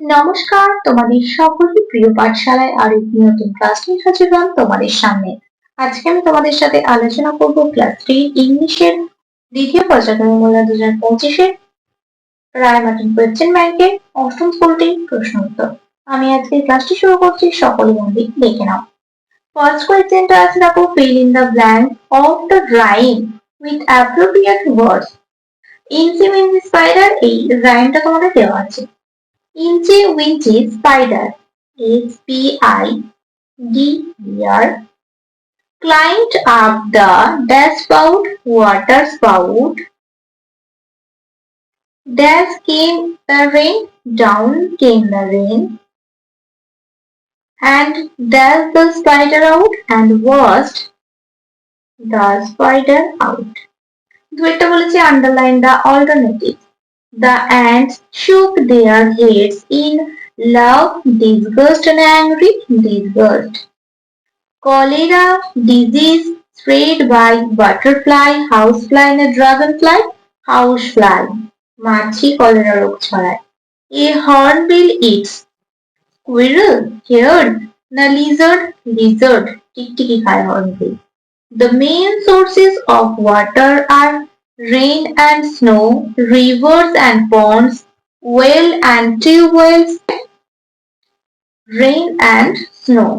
নমস্কার, তোমাদের সকলের প্রিয় পাঠশালায় আর একটি নতুন ক্লাস নিয়ে হাজির হলাম তোমাদের সামনে। আজকে আমি তোমাদের সাথে আলোচনা করব ক্লাস 3 ইংলিশের দ্বিতীয় পর্যায়ক্রমিক মূল্যায়ন 2025-এর রায়মার্টিন কোয়েশ্চেন ব্যাংকের অষ্টম স্কুলটি প্রশ্ন উত্তর। আমি আজকে ক্লাসটি শুরু করছি, সকলে মন দিয়ে দেখে নাও। ফার্স্ট কোয়েশ্চেনটা আছে, দেখো, fill in the blank of the rhyme with appropriate words. ইঞ্চি মিঞ্চি স্পাইডার, এই রাইমটা তোমাদের দেওয়া আছে। Inchy Winchy Spider, SPIDER, climbed up the dashboard water spout. Dash came the rain, down came the rain, and dash the spider out, and washed the spider out. দুইটা বলেছে underline the alternative. The ants shook their heads in love, disgust, and angry disgust. Cholera disease spread by butterfly, housefly, and dragonfly. Housefly. মাছি cholera রোগ ছড়ায়। A hornbill eats squirrel, hare, না lizard, lizard টিকটিকি খায় hornbill. The main sources of water are rain and snow, rivers and ponds, well and tube wells. Rain and snow,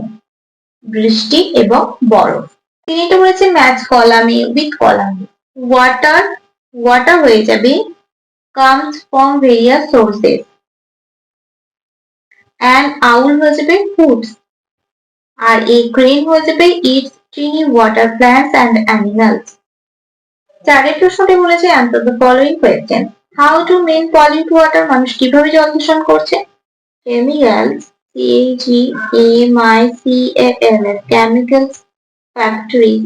বৃষ্টি এবং বরফ। তিনি এটা বলেছে ম্যাচ কলামে উইথ কলামে। ওয়াটার, ওয়াটার হয়ে যাবে comes from various sources, and owl হয়ে যাবে foods, আর a crane হয়ে যাবে eats tiny water plants and animals। চারের প্রশ্নটি বলেছে answer the following question. How do men pollute water? মানুষ কিভাবে জল দূষণ করছে? Chemicals, CHEMICALS, chemicals. Factories,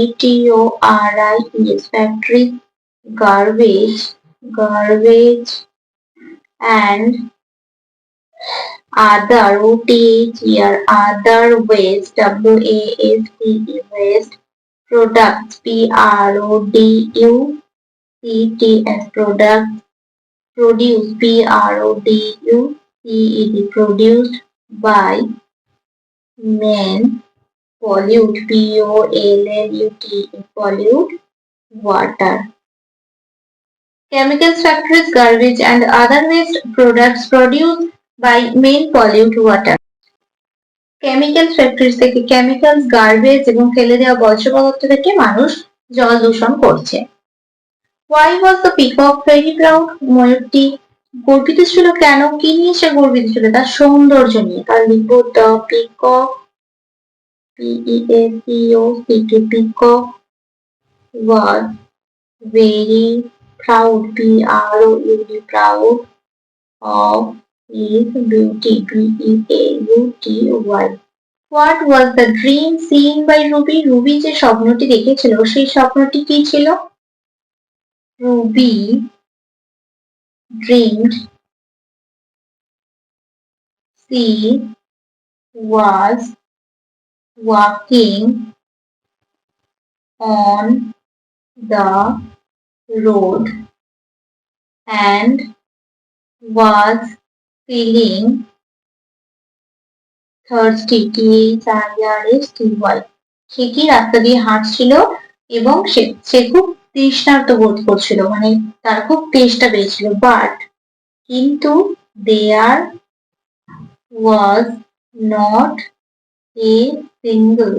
FACTORIES, factories. Garbage, garbage, and other, OTHER, other waste, WASTE, waste. Products, PRODUCTS, products. Produce, PRODUCED, produced by men. Pollute, POLLUTE, pollute water. Chemicals, factories, garbage, and other waste products produced by men pollute water. Chemicals factories থেকে chemicals, garbage এবং ফেলে দেওয়া বর্জ্য পদার্থ থেকে মানুষ জল দূষণ করছে। Why was the peacock very proud? ময়ূরটি গর্বিত ছিল কেন? কি নিয়ে সে গর্বিত ছিল? তার সৌন্দর্য নিয়ে। তার লিখব the peacock, PEACOCK, peacock was very proud, PROUD, proud of his beauty, BEAUTY. What was the dream seen by Ruby? Ruby যে স্বপ্নটি দেখেছিল সেই স্বপ্নটি কি ছিল? Ruby dreamed she was walking on the road and was feeling thirsty, THIRSTY. সে কি রাস্তা দিয়ে হাঁটছিল এবং সে খুব তৃষ্ণার্ত বোধ করছিল, মানে তার খুব তেষ্টা পেয়েছিল। বাট কিন্তু there was not a single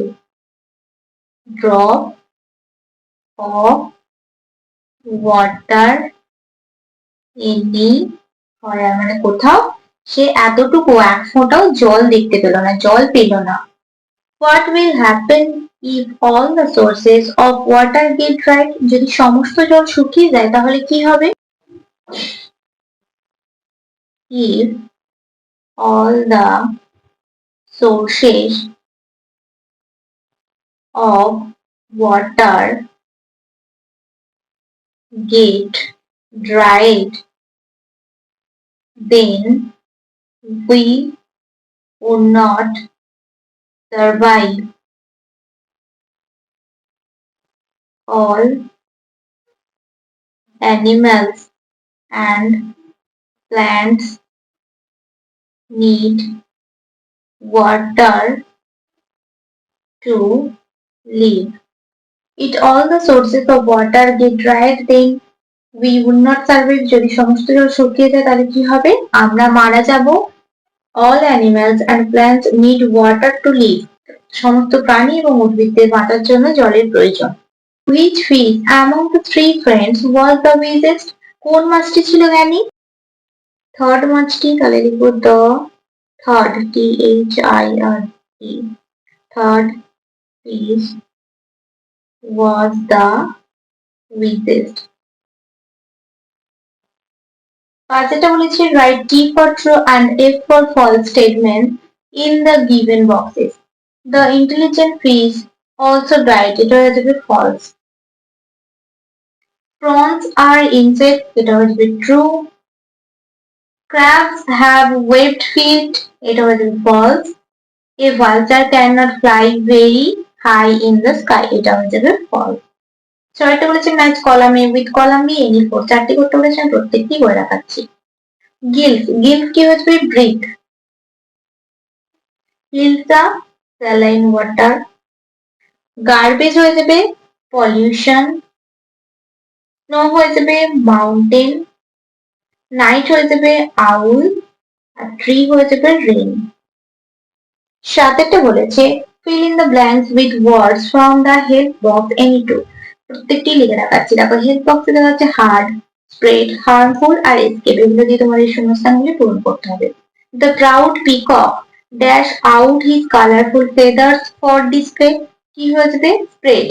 drop of water anywhere, মানে কোথাও সে এতটুকু এক ফোঁটাও জল দেখতে পেল না, জল পেল না। What will happen if all the sources of water get dry? যদি সমস্ত জল শুকিয়ে যায় তাহলে কি হবে? If all the sources of water get dried, then we would not survive. All animals and plants need water to live. If all the sources of water get dried, then we would not survive. যদি সমস্ত জল শুকিয়ে যায় তাহলে কি হবে? আমরা মারা যাব। All animals and plants need water to live. সমস্ত প্রাণী এবং উদ্ভিদদের বাঁচার জন্য জলের প্রয়োজন। Which fish among the three friends was the wisest? কোন মাছটি ছিল জ্ঞানী? থার্ড মাছটি, তাহলে লিখব the third, THIRD, third fish was the wisest. পাঁচটা বলেছে write T for true and F for false statements in the given boxes. The intelligent fish also died. এটা হয়ে যাবে false. Prawns are insects. এটা হয়ে যাবে true. Crabs have webbed feet. এটা হয়ে যাবে false. A vulture cannot fly very high in the sky. এটা হয়ে যাবে false. ছয়টা বলেছে match column A with column B any four. চারটি করতে বলেছেন, প্রত্যেকটি করে রাখাচ্ছি। Gills কি হয়ে যাবে breathe. Hilsa saline water. Garbage হয়ে যাবে pollution. Snow হয়ে যাবে mountain. Night হয়ে যাবে owl. আর tree হয়ে যাবে rain. সাতেরটা বলেছে fill in the blanks with words from the help box any two. প্রত্যেকটি লিখে রাখাচ্ছি। তারপর help বক্সে দেওয়া হচ্ছে hard, spread, harmful আর escape। এগুলো দিয়ে তোমার এই শূন্যস্থানগুলি পূরণ করতে হবে। The proud peacock dash out his colorful feathers for display. কি হয়ে যাবে spread,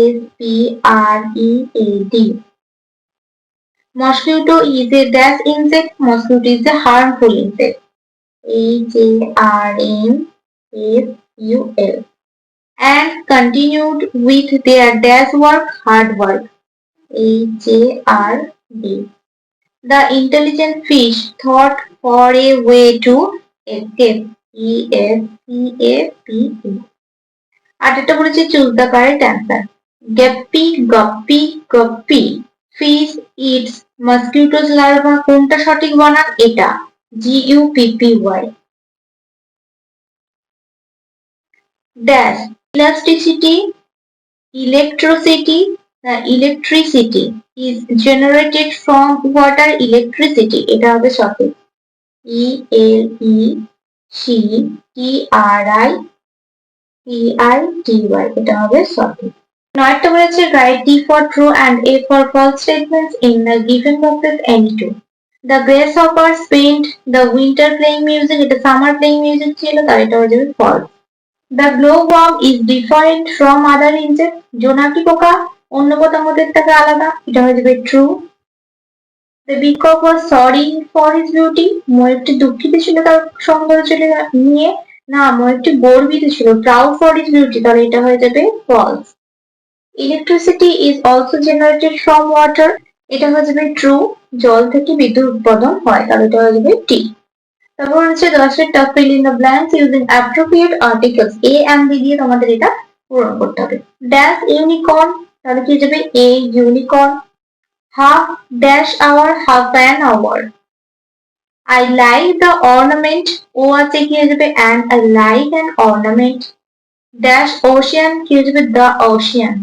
SPREAD. Mosquito is a dash insect. Mosquito is a harmful insect, HARMFUL. And continued with their dash work, hard work, HARD. The intelligent fish thought for a way to escape, ESCAPE. আরেকটা বলেছে choose the correct answer. Guppy, guppy, guppy. Fish eats mosquitoes larva. কোনটা সঠিক বানান? এটা, GUPPY. Dash elasticity, electricity. Electricity is generated from water. Electricity এটা হবে সঠিক, ELECTRICITY, এটা হবে সঠিক। নয়টা বলেছে write D for true and A for false statements in the given boxes any two. The grasshopper spent the winter playing music. এটা summer playing music ছিল, তাই এটা হয়ে যাবে false. The glowworm is different from other insects. জোনাকি পোকা অন্য পতঙ্গদের থেকে আলাদা, এটা হয়ে যাবে true. The peacock was sorry for his beauty. ময়ূরটি দুঃখিত ছিল তার সৌন্দর্য নিয়ে, না ময়ূরটি গর্বিত ছিল proud for his beauty, তাহলে এটা হয়ে যাবে false. Electricity is also generated from water. এটা হয়ে যাবে true. জল থেকে বিদ্যুৎ উৎপাদন হয়, তাহলে এটা হয়ে যাবে T. তারপর হচ্ছে 10টা fill in the blanks using appropriate articles. A and B দিয়ে তোমাদের এটা পূরণ করতে হবে। Dash unicorn, তাহলে কি যাবে A unicorn. Half dash hour, half an hour. I like the ornament. ও আছে কি হয়ে যাবে and. I like an ornament. Dash ocean, কি হয়ে যাবে the ocean.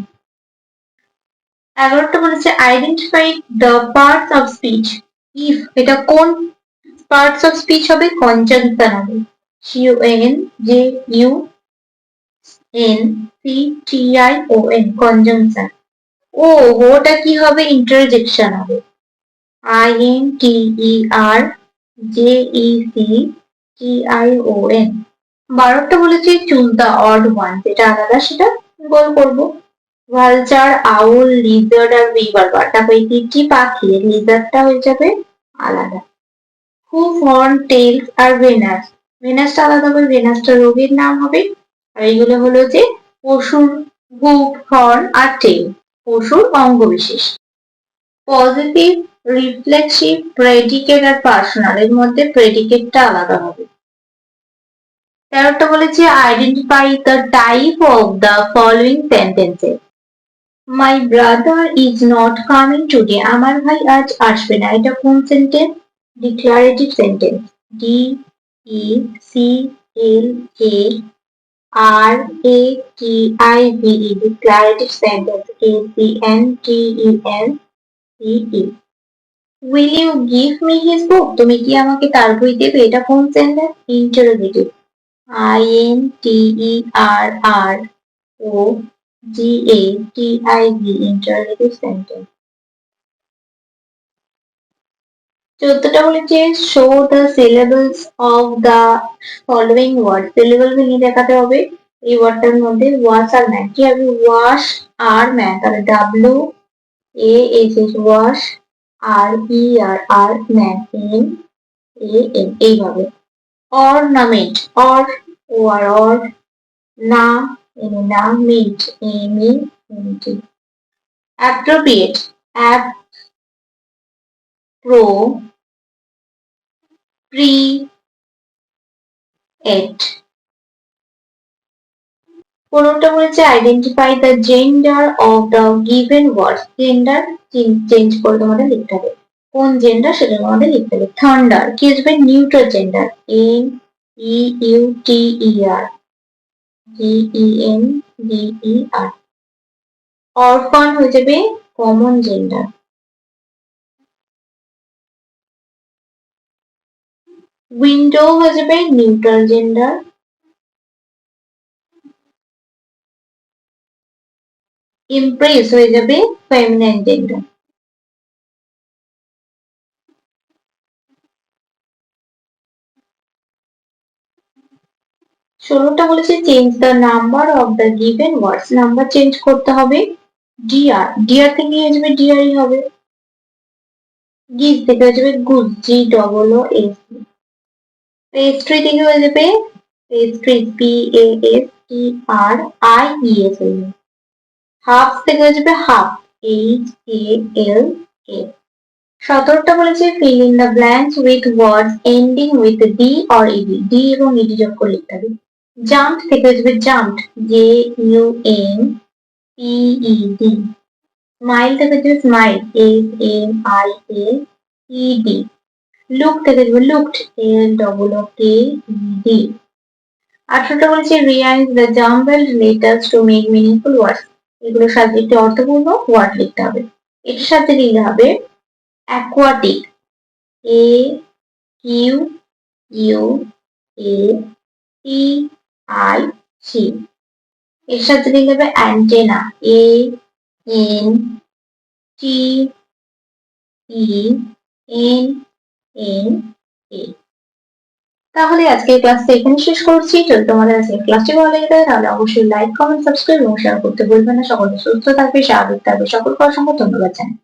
11টা বলেছে identify the parts of speech. If এটা কোন parts of speech হবে? conjunction হবে, CONJUNCTION, conjunction. ও ওটা কি হবে? interjection হবে, INTERJECTION. 12টা বলেছে choose the odd one, যেটা আলাদা সেটা গোল করবো। ভালচার, আউল, লিজার্ড আর বিভার বার্ড। দেখো এই তিনটি পাখি, লিজার্ডটা হয়ে যাবে আলাদা। হুফ, হর্ন, টেলস আর ভেনাস। ভেনাসটা আলাদা হবে, ভেনাসটা রোগীর নাম হবে। আর এইগুলো হলো যে পশুর হুফ, হর্ন আর টেল, পশুর অঙ্গ বিশেষ। পজিটিভ, রিফ্লেক্সিভ, প্রেডিকেট আর পার্সোনাল, এর মধ্যে প্রেডিকেটটা আলাদা হবে। 13টা বলেছে identify the type of the following sentences. My brother is not coming today. আমার ভাই আজ আসবে না। এটা কোন sentence? Declarative sentence. declarative, declarative sentence, ACNTENCE. Will you give me his book? তুমি কি আমাকে তার বই দেবে? এটা কোন sentence? Interrogative. INTERROGATIV, interrogative sentence. 14টা বলেছে show the syllables of the following word. Syllable ভেঙে দেখাতে হবে। এই ওয়ার্ডটার মধ্যে ওয়াশ আর ম্যান। কি হবে? Washerman. তাহলে WASH, wash, RER man, MAN, এইভাবে। অর্নামেন্ট, OR, না, না, মিন্ট, MENT। Appropriate, APPROPRIATE। 15টা বলেছে identify the gender of the given word. Gender change করে তোমাদের লিখতে হবে। কোন জেন্ডার সেটা তোমাদের লিখতে হবে। থান্ডার কি আসবে? Neutral gender, NEUTER, GENDER। অরফান হয়ে যাবে কমন জেন্ডার। উইন্ডো হয়ে যাবে নিউট্রাল জেন্ডার। ইমপ্রেস হয়ে যাবে ফেমিনাইন জেন্ডার। ষোলোটা বলেছে change the number of the given words. Number change করতে হবে। ডিআর, ডিআর থেকে হয়ে যাবে ডিআরই হবে। গিজ থেকে হয়ে যাবে গুজ, GOOS। পেস্ট্রি থেকে হয়ে যাবে পেস্ট্রি, PASTRIES হয়ে যাবে। হাফ থেকে হয়ে যাবে হাফ, HALF। 17টা বলেছে fill in the blanks with words ending with D or ED, D এবং ED যোগ করে লিখতে হবে। জাম্প থেকে হয়ে যাবে জাম্পড, JUMPED। স্মাইল থেকে হয়ে যাবে স্মাইল, SMILED। লুক থেকে হয়ে যাবে লুকড, LOOKED। 18টা বলেছে rearrange the jumbled letters to make meaningful words। এগুলোর সাথে একটি অর্থপূর্ণ ওয়ার্ড লিখতে হবে। এটার সাথে লিখতে হবে অ্যাকোয়াটিক, AQUATIC। এর সাথে লিখতে হবে অ্যান্টেনা, ANTENNA। তাহলে আজকের ক্লাসটা এখানে শেষ করছি। যদি তোমাদের আজকের ক্লাসটি ভালো লেগে থাকে তাহলে অবশ্যই লাইক, কমেন্ট, সাবস্ক্রাইব এবং শেয়ার করতে ভুলবে না। সকলে সুস্থ থাকবে, স্বাভাবিক থাকবে। সকলকে অসংখ্য ধন্যবাদ জানাই।